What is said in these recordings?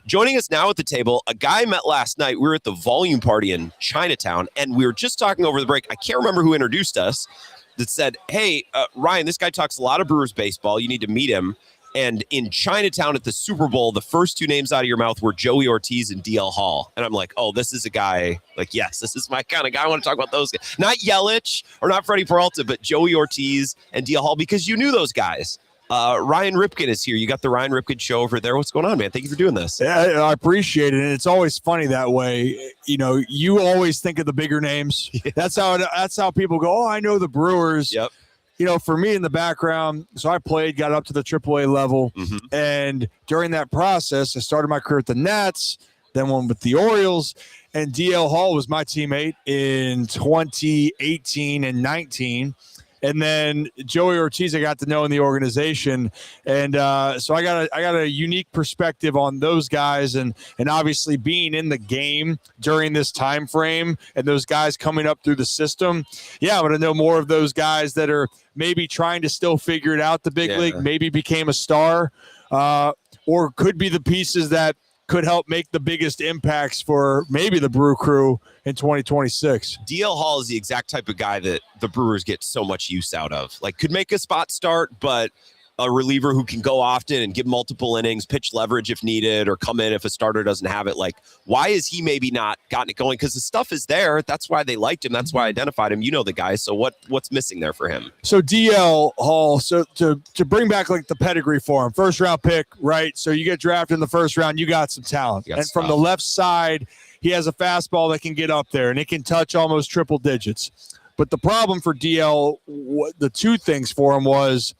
Joining us now at the table, a guy I met last night. We were at the Volume Party in Chinatown, and we were just talking over the break. I can't remember who introduced us that said, hey, Ryan, this guy talks a lot of Brewers baseball. You need to meet him. And in Chinatown at the Super Bowl, the first two names out of your mouth were Joey Ortiz and DL Hall. And I'm like, oh, this is a guy, like, yes, this is my kind of guy. I want to talk about those guys. Not Yelich or not Freddie Peralta, but Joey Ortiz and DL Hall, because you knew those guys. Ryan Ripken is here. You got the Ryan Ripken Show over there. What's going on, man? Thank you for doing this. Yeah, I appreciate it. And it's always funny that way. You know, you always think of the bigger names. Yeah. That's how people go, oh, I know the Brewers. Yep. You know, for me in the background, so I got up to the AAA level. Mm-hmm. And during that process, I started my career at the Nats, then went with the Orioles. And DL Hall was my teammate in 2018 and 19. And then Joey Ortiz I got to know in the organization. And so I got a unique perspective on those guys and obviously being in the game during this time frame and those guys coming up through the system. Yeah, I want to know more of those guys that are maybe trying to still figure it out the big league, maybe became a star, or could be the pieces that could help make the biggest impacts for maybe the Brew Crew in 2026. DL Hall is the exact type of guy that the Brewers get so much use out of. Like, could make a spot start, but a reliever who can go often and give multiple innings, pitch leverage if needed, or come in if a starter doesn't have it. Like, why is he maybe not gotten it going? Because the stuff is there. That's why they liked him. That's why I identified him. You know the guy. So what's missing there for him? So DL Hall, so to bring back like the pedigree for him, first round pick, right? So you get drafted in the first round, you got some talent. And from the left side, he has a fastball that can get up there and it can touch almost triple digits. But the problem for DL, the two things for him was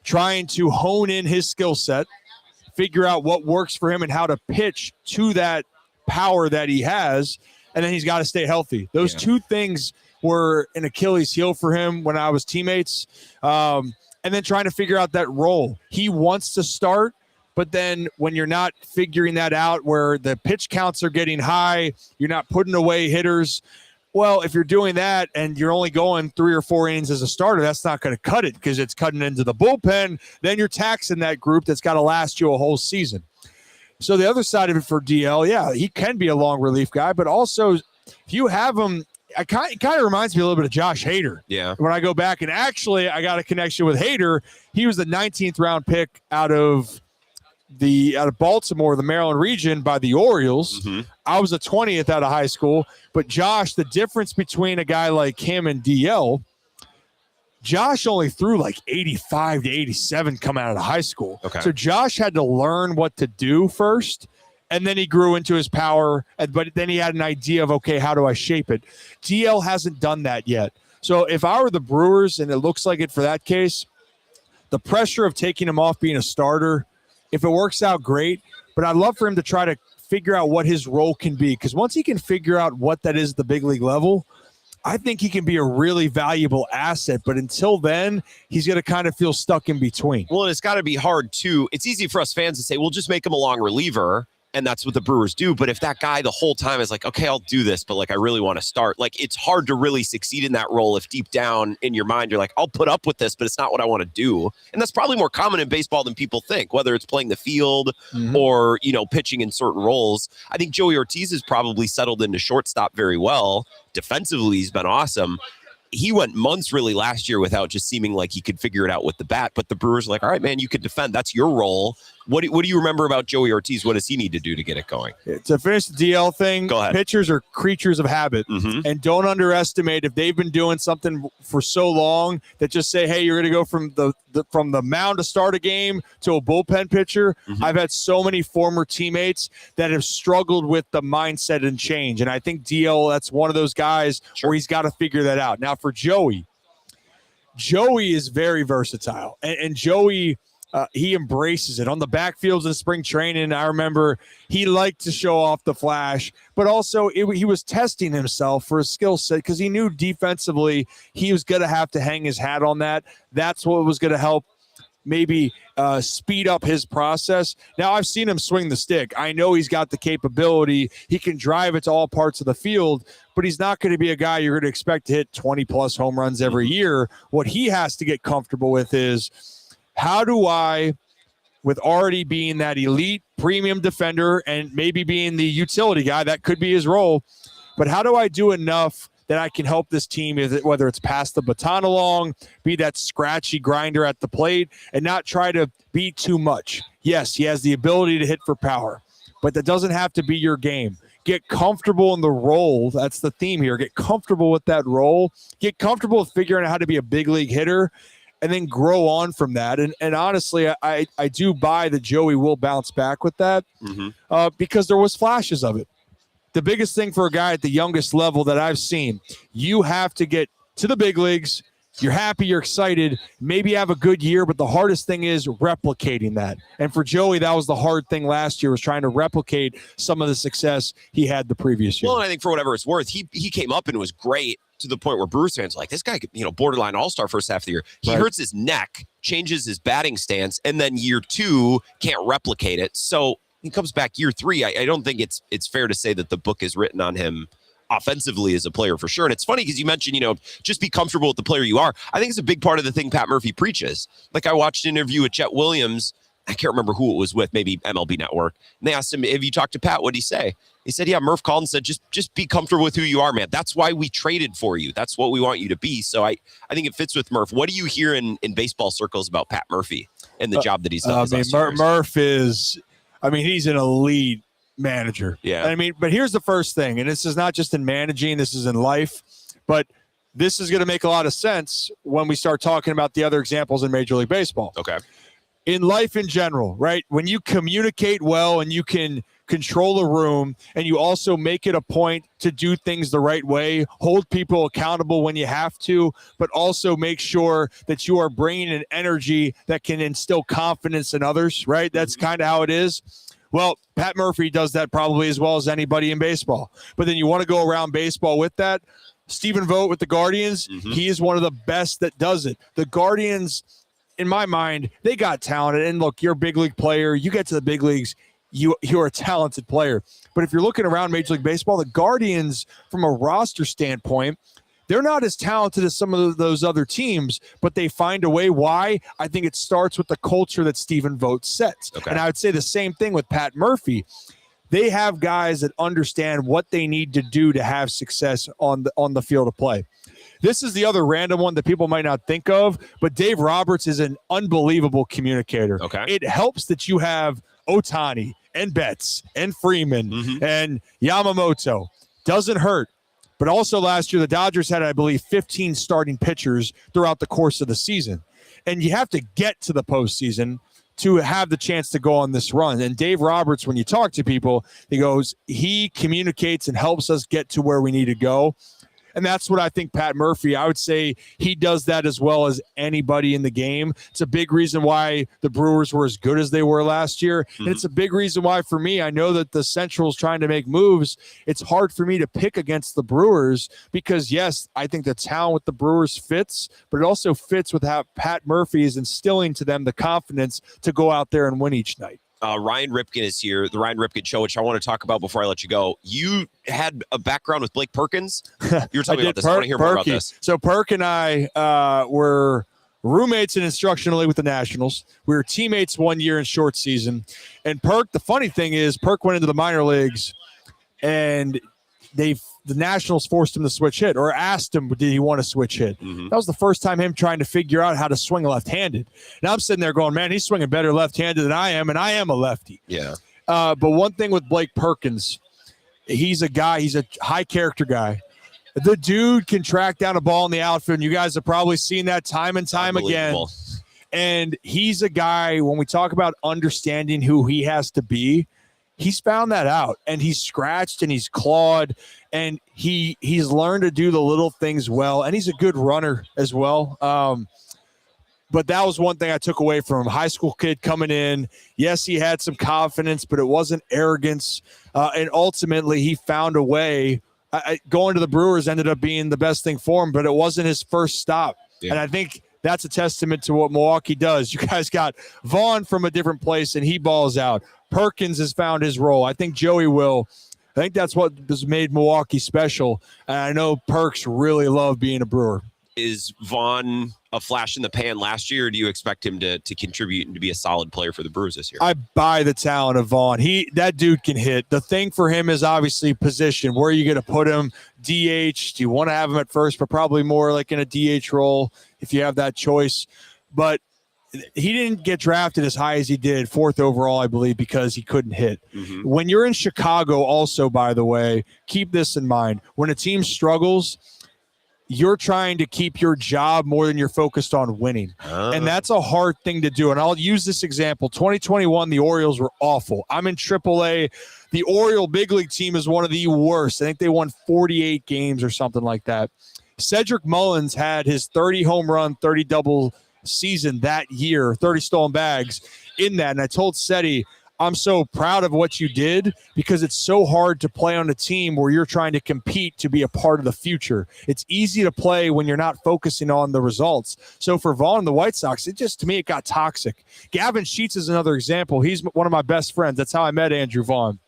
trying to hone in his skill set, figure out what works for him and how to pitch to that power that he has, and then he's got to stay healthy. Those two things were an Achilles heel for him when I was teammates, and then trying to figure out that role. He wants to start, but then when you're not figuring that out where the pitch counts are getting high, you're not putting away hitters. Well, if you're doing that and you're only going 3 or 4 innings as a starter, that's not going to cut it because it's cutting into the bullpen. Then you're taxing that group that's got to last you a whole season. So the other side of it for DL, yeah, he can be a long relief guy, but also if you have him, it kind of reminds me a little bit of Josh Hader. Yeah. When I go back, and actually I got a connection with Hader. He was the 19th round pick out of Baltimore, the Maryland region, by the Orioles. Mm-hmm. I was the 20th out of high school. But Josh, the difference between a guy like him and DL, Josh only threw like 85 to 87 coming out of high school. Okay. So Josh had to learn what to do first, and then he grew into his power. But then he had an idea of, okay, how do I shape it? DL hasn't done that yet. So if I were the Brewers, and it looks like it for that case, the pressure of taking him off being a starter, if it works out, great. But I'd love for him to try to figure out what his role can be. Because once he can figure out what that is at the big league level, I think he can be a really valuable asset. But until then, he's going to kind of feel stuck in between. Well, it's got to be hard, too. It's easy for us fans to say, well, just make him a long reliever. And that's what the Brewers do. But if that guy the whole time is like, okay, I'll do this, but like, I really want to start. Like, it's hard to really succeed in that role if deep down in your mind, you're like, I'll put up with this, but it's not what I want to do. And that's probably more common in baseball than people think, whether it's playing the field or, pitching in certain roles. I think Joey Ortiz has probably settled into shortstop very well. Defensively, he's been awesome. He went months really last year without just seeming like he could figure it out with the bat. But the Brewers are like, all right, man, you could defend. That's your role. What do you remember about Joey Ortiz? What does he need to do to get it going? To finish the DL thing, go ahead. Pitchers are creatures of habit. Mm-hmm. And don't underestimate if they've been doing something for so long that just say, hey, you're going to go from the mound to start a game to a bullpen pitcher. Mm-hmm. I've had so many former teammates that have struggled with the mindset and change. And I think DL, that's one of those guys where he's got to figure that out. Now for Joey is very versatile. And Joey, he embraces it. On the backfields in spring training, I remember he liked to show off the flash, but also he was testing himself for a skill set because he knew defensively he was going to have to hang his hat on that. That's what was going to help maybe speed up his process. Now, I've seen him swing the stick. I know he's got the capability. He can drive it to all parts of the field, but he's not going to be a guy you're going to expect to hit 20-plus home runs every year. What he has to get comfortable with is, how do I with already being that elite premium defender and maybe being the utility guy. That could be his role. But how do I do enough that I can help this team, whether it's pass the baton along, be that scratchy grinder at the plate, and not try to be too much? Yes, he has the ability to hit for power, but that doesn't have to be your game. Get comfortable in the role. That's the theme here. Get comfortable with that role. Get comfortable with figuring out how to be a big league hitter, and then grow on from that. And honestly, I do buy that Joey will bounce back with that because there was flashes of it. The biggest thing for a guy at the youngest level that I've seen, you have to get to the big leagues. You're happy, you're excited, maybe have a good year, but the hardest thing is replicating that. And for Joey, that was the hard thing last year, was trying to replicate some of the success he had the previous year. Well, and I think for whatever it's worth, he came up and was great to the point where Brewers fans are like, this guy could, borderline all-star first half of the year. He hurts his neck, changes his batting stance, and then year 2 can't replicate it. So he comes back year 3. I don't think it's fair to say that the book is written on him offensively as a player for sure. And it's funny because you mentioned, just be comfortable with the player you are. I think it's a big part of the thing Pat Murphy preaches. Like I watched an interview with Chet Williams. I can't remember who it was with, maybe MLB Network. And they asked him, have you talked to Pat? What'd he say? He said, yeah, Murph called and said, just be comfortable with who you are, man. That's why we traded for you. That's what we want you to be. So I think it fits with Murph. What do you hear in baseball circles about Pat Murphy and the job that he's done? Murph is, he's an elite manager. Yeah. But here's the first thing, and this is not just in managing, this is in life, but this is going to make a lot of sense when we start talking about the other examples in Major League Baseball. Okay. In life in general, right? When you communicate well and you can control a room and you also make it a point to do things the right way, hold people accountable when you have to, but also make sure that you are bringing an energy that can instill confidence in others, right? That's kind of how it is. Well, Pat Murphy does that probably as well as anybody in baseball. But then you want to go around baseball with that. Stephen Vogt with the Guardians, he is one of the best that does it. The Guardians, in my mind, they got talented. And look, you're a big league player. You get to the big leagues, you're a talented player. But if you're looking around Major League Baseball, the Guardians, from a roster standpoint, they're not as talented as some of those other teams, but they find a way. Why? I think it starts with the culture that Stephen Vogt sets. Okay. And I would say the same thing with Pat Murphy. They have guys that understand what they need to do to have success on the field of play. This is the other random one that people might not think of, but Dave Roberts is an unbelievable communicator. Okay. It helps that you have Ohtani and Betts and Freeman and Yamamoto. Doesn't hurt. But also last year, the Dodgers had, I believe, 15 starting pitchers throughout the course of the season. And you have to get to the postseason to have the chance to go on this run. And Dave Roberts, when you talk to people, he communicates and helps us get to where we need to go. And that's what I think Pat Murphy, I would say he does that as well as anybody in the game. It's a big reason why the Brewers were as good as they were last year. And it's a big reason why, for me, I know that the Central's trying to make moves. It's hard for me to pick against the Brewers because, yes, I think the talent with the Brewers fits, but it also fits with how Pat Murphy is instilling to them the confidence to go out there and win each night. Ryan Ripken is here, the Ryan Ripken Show, which I want to talk about before I let you go. You had a background with Blake Perkins. You were talking about this. I want to hear more about this. So Perk and I were roommates in Instructional League with the Nationals. We were teammates one year in short season. And Perk, the funny thing is, Perk went into the minor leagues, and the Nationals forced him to switch hit, or asked him, did he want to switch hit? That was the first time him trying to figure out how to swing left-handed. Now I'm sitting there going, man, he's swinging better left-handed than I am, and I am a lefty. Yeah. But one thing with Blake Perkins, he's a high-character guy. The dude can track down a ball in the outfield, and you guys have probably seen that time and time again. And he's a guy, when we talk about understanding who he has to be, he's found that out, and he's scratched and he's clawed, and he's learned to do the little things well, and he's a good runner as well. But that was one thing I took away from him. High school kid coming in. Yes, he had some confidence, but it wasn't arrogance. And ultimately, he found a way. Going to the Brewers ended up being the best thing for him, but it wasn't his first stop. Yeah. And I think that's a testament to what Milwaukee does. You guys got Vaughn from a different place, and he balls out. Perkins has found his role. I think Joey will. I think that's what has made Milwaukee special. And I know Perks really loved being a Brewer. Is Vaughn a flash in the pan last year, or do you expect him to contribute and to be a solid player for the Brewers this year? I buy the talent of Vaughn. That dude can hit. The thing for him is obviously position. Where are you going to put him? DH? Do you want to have him at first, but probably more like in a DH role if you have that choice? But he didn't get drafted as high as he did, 4th overall, I believe, because he couldn't hit. Mm-hmm. When you're in Chicago, also, by the way, keep this in mind. When a team struggles, you're trying to keep your job more than you're focused on winning. And that's a hard thing to do. And I'll use this example. 2021, the Orioles were awful. I'm in AAA. The Oriole big league team is one of the worst. I think they won 48 games or something like that. Cedric Mullins had his 30 home run, 30 double season that year, 30 stolen bags in that. And I told Seti, I'm so proud of what you did because it's so hard to play on a team where you're trying to compete to be a part of the future. It's easy to play when you're not focusing on the results. So for Vaughn and the White Sox, to me, it got toxic. Gavin Sheets is another example. He's one of my best friends. That's how I met Andrew Vaughn.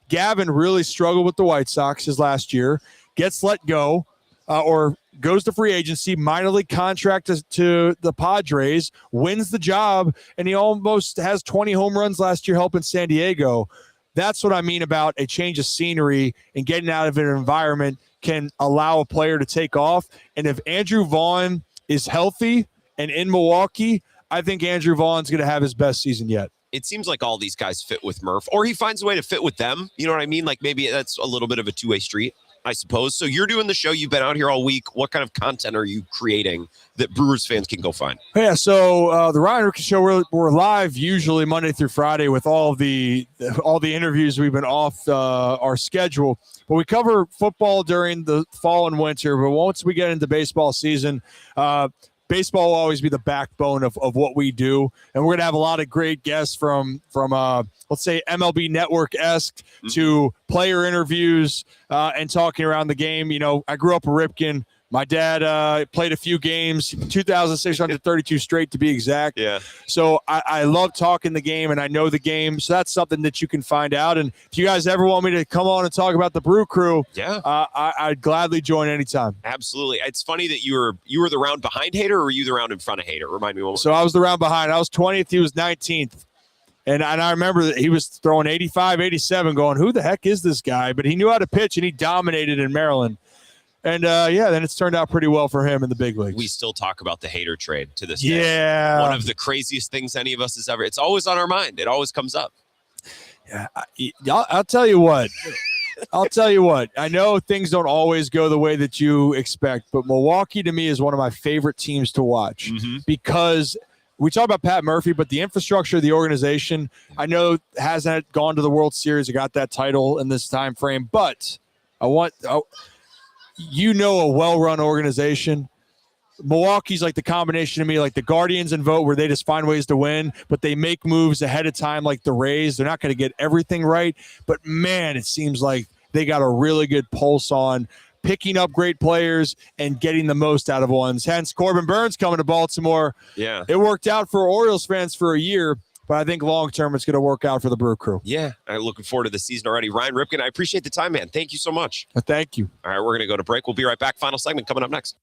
Gavin really struggled with the White Sox his last year, gets let go, or goes to free agency, minor league contract to the Padres, wins the job, and he almost has 20 home runs last year helping San Diego. That's what I mean about a change of scenery and getting out of an environment can allow a player to take off. And if Andrew Vaughn is healthy and in Milwaukee, I think Andrew Vaughn's going to have his best season yet. It seems like all these guys fit with Murph, or he finds a way to fit with them. You know what I mean? Like maybe that's a little bit of a two-way street, I suppose. So you're doing the show. You've been out here all week. What kind of content are you creating that Brewers fans can go find? Yeah, so the Ryan Ripken Show, we're live usually Monday through Friday with all the interviews. We've been off our schedule. But we cover football during the fall and winter. But once we get into baseball season, baseball will always be the backbone of what we do. And we're going to have a lot of great guests from let's say, MLB Network-esque to player interviews and talking around the game. You know, I grew up a Ripken. My dad played a few games, 2,632 straight to be exact. Yeah. So I love talking the game, and I know the game. So that's something that you can find out. And if you guys ever want me to come on and talk about the Brew Crew, I'd gladly join anytime. Absolutely. It's funny that you were the round behind Hader, or were you the round in front of Hader? Remind me one more. So I was the round behind. I was 20th. He was 19th. And I remember that he was throwing 85, 87, going, who the heck is this guy? But he knew how to pitch, and he dominated in Maryland. And, then it's turned out pretty well for him in the big leagues. We still talk about the Hader trade to this day. Yeah. One of the craziest things any of us has ever. It's always on our mind. It always comes up. Yeah, I'll tell you what. I know things don't always go the way that you expect, but Milwaukee to me is one of my favorite teams to watch because we talk about Pat Murphy, but the infrastructure of the organization, I know hasn't gone to the World Series or got that title in this time frame, but a well-run organization. Milwaukee's like the combination to me, like the Guardians and Vogt, where they just find ways to win, but they make moves ahead of time like the Rays. They're not going to get everything right, but man, it seems like they got a really good pulse on picking up great players and getting the most out of ones. Hence, Corbin Burns coming to Baltimore. Yeah. It worked out for Orioles fans for a year, but I think long-term it's going to work out for the Brew Crew. Yeah, I'm looking forward to the season already. Ryan Ripken, I appreciate the time, man. Thank you so much. Thank you. All right, we're going to go to break. We'll be right back. Final segment coming up next.